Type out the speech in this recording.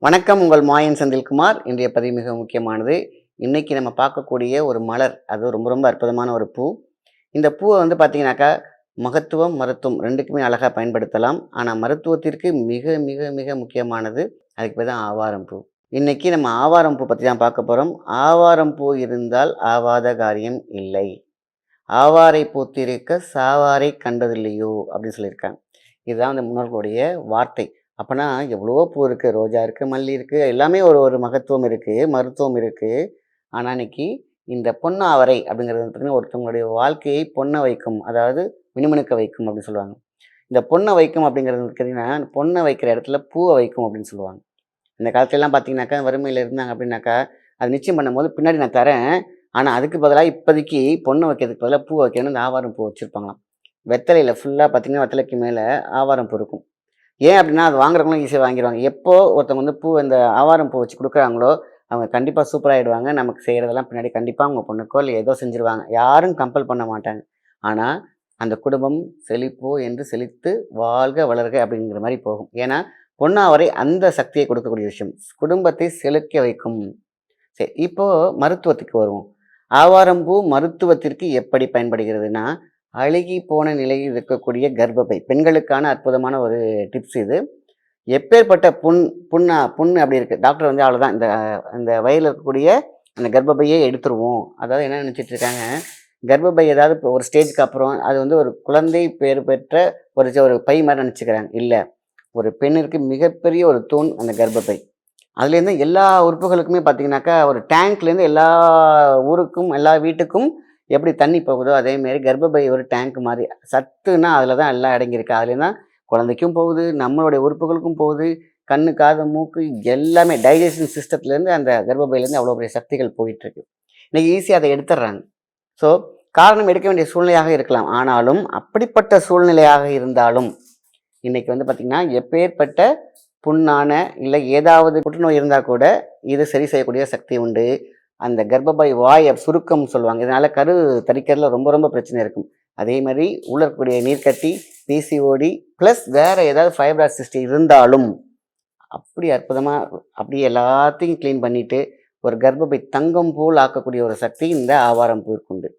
வணக்கம். உங்கள் மாயன் செந்தில்குமார். இன்றைய பதிவு மிக முக்கியமானது. இன்னைக்கு நம்ம பார்க்கக்கூடிய ஒரு மலர், அது ரொம்ப ரொம்ப அற்புதமான ஒரு பூ. இந்த பூவை பார்த்தீங்கன்னாக்கா, மகத்துவம், மருத்துவம் 2க்குமே அழகா பயன்படுத்தலாம். ஆனா மருத்துவத்திற்கு மிக மிக மிக முக்கியமானது, அதுக்கு பேர் தான் ஆவாரம் பூ. இன்னைக்கு நம்ம ஆவாரம் பூ பத்தி தான் பார்க்க போறோம். ஆவாரம் பூ இருந்தால் ஆவாத காரியம் இல்லை. "ஆவாரை பூத்திருக்க சாவாரை கண்டதில்லையோ" அப்படின்னு சொல்லியிருக்காங்க. இதுதான் அந்த முன்னோர்களுடைய வார்த்தை. அப்பனா எவ்வளவோ பூ இருக்கு. ரோஜா இருக்கு, மல்லி இருக்கு. எல்லாமே ஒரு ஒரு மகத்துவம் இருக்கு, மருத்துவம் இருக்கு. ஆனா இன்னைக்கு இந்த பொன்னாவரை அப்படிங்கிறது பார்த்தீங்கன்னா, ஒருத்தவங்களுடைய வாழ்க்கையை பொன்ன வைக்கும். அதாவது மினுமினுக்க வைக்கும் அப்படின்னு சொல்லுவாங்க. இந்த பொன்ன வைக்கும் அப்படிங்கிறது பார்த்தீங்கன்னா, பொண்ண வைக்கிற இடத்துல பூவ வைக்கும் அப்படின்னு சொல்லுவாங்க. இந்த காலத்துலலாம் பார்த்தீங்கன்னாக்கா, வறுமையில இருந்தாங்க அப்படின்னாக்கா, அது நிச்சயம் பண்ணும்போது பின்னாடி நான் தரேன். ஆனா அதுக்கு பதிலா இப்போதைக்கு பொண்ணு வைக்கிறதுக்கு பதிலா பூ வைக்கணும்னு இந்த ஆவாரம் பூ வச்சிருப்பாங்களாம். வெத்தலையில ஃபுல்லா பார்த்தீங்கன்னா, வெத்தலைக்கு மேல ஆவாரம் பூ இருக்கும். ஏன் அப்படின்னா, அது வாங்குறவங்களும் ஈஸியா வாங்கிருவாங்க. எப்போ ஒருத்தவங்க பூ இந்த ஆவாரம் பூ வச்சு குடுக்குறாங்களோ, அவங்க கண்டிப்பா சூப்பராயிடுவாங்க. நமக்கு செய்றதெல்லாம் பின்னாடி கண்டிப்பா அவங்க பொண்ணுக்கோ, இல்ல ஏதோ செஞ்சுருவாங்க. யாரும் கம்பல் பண்ண மாட்டாங்க. ஆனா, அந்த குடும்பம் செழிப்போ என்று செழித்து வாழ்க, வளர்க அப்படிங்கிற மாரி போகும். ஏன்னா, பொன்னாவரை அந்த சக்தியை கொடுக்கக்கூடிய விஷயம். குடும்பத்தை செழிக்க வைக்கும். சரி, இப்போ மருத்துவத்துக்கு வருவோம். ஆவாரம்பூ மருத்துவத்திற்கு எப்படி பயன்படுகிறதுன்னா, அழுகி போன நிலையில் இருக்கக்கூடிய கர்ப்பப்பை பெண்களுக்கான அற்புதமான ஒரு டிப்ஸ் இது. எப்பேர்ப்பட்ட புண்ணு அப்படி இருக்கு. டாக்டர் அவ்வளோதான், இந்த இந்த வயிறுல இருக்கக்கூடிய அந்த கர்ப்பப்பையே எடுத்துருவோம். அதாவது என்ன நினைச்சிட்டு இருக்காங்க, கர்ப்பப்பை ஏதாவது இப்போ ஒரு ஸ்டேஜ்க்கு அப்புறம் அது ஒரு குழந்தை பேறு பெற்ற ஒரு பை மாரி நினைச்சுக்கிறாங்க. இல்ல. ஒரு பெண்ணிற்கு மிகப்பெரிய ஒரு தூண் அந்த கர்ப்பப்பை. அதுலேருந்து எல்லா உறுப்புகளுக்குமே பார்த்தீங்கன்னாக்கா, ஒரு டேங்க்லேருந்து எல்லா ஊருக்கும், எல்லா வீட்டுக்கும் எப்படி தண்ணி போகுதோ, அதேமாரி கர்ப்பப்பை ஒரு டேங்க் மாரி. சத்துன்னா அதில தான் எல்லாம் அடங்கியிருக்கு. அதுலேருந்து தான் குழந்தைக்கும் போகுது, நம்மளுடைய உறுப்புகளுக்கும் போகுது. கண்ணு, காது, மூக்கு எல்லாமே டைஜஷன் சிஸ்டத்துலேருந்து அந்த கர்ப்பப்பையிலேருந்து அவ்வளோ பெரிய சக்திகள் போயிட்டுருக்கு. இன்னைக்கு ஈஸியா அத எடுத்துடுறாங்க. ஸோ, காரணம் எடுக்க வேண்டிய சூழ்நிலையாக இருக்கலாம். ஆனாலும், அப்படிப்பட்ட சூழ்நிலையாக இருந்தாலும், இன்னைக்கு பார்த்தீங்கன்னா, எப்பேர்ப்பட்ட புண்ணான, இல்லை ஏதாவது புற்றுநோய் இருந்தா கூட, இது சரி செய்யக்கூடிய சக்தி உண்டு. அந்த கர்ப்பப்பை வாய் சுருக்கம் சொல்லுவாங்க. இதனால கரு தரிக்கிறதுல ரொம்ப ரொம்ப பிரச்சனை இருக்கும். அதே மாரி உள்ள இருக்கக்கூடிய நீர்க்கட்டி, பிசிஓடி பிளஸ் வேற ஏதாவது ஃபைப்ராய்ட் சிஸ்ட் இருந்தாலும், அப்படி அற்புதமா அப்படியே எல்லாத்தையும் கிளீன் பண்ணிட்டு, ஒரு கர்ப்பப்பை தங்கம் போல் ஆக்கக்கூடிய ஒரு சக்தி இந்த ஆவாரம் பூவிற்கு உண்டு.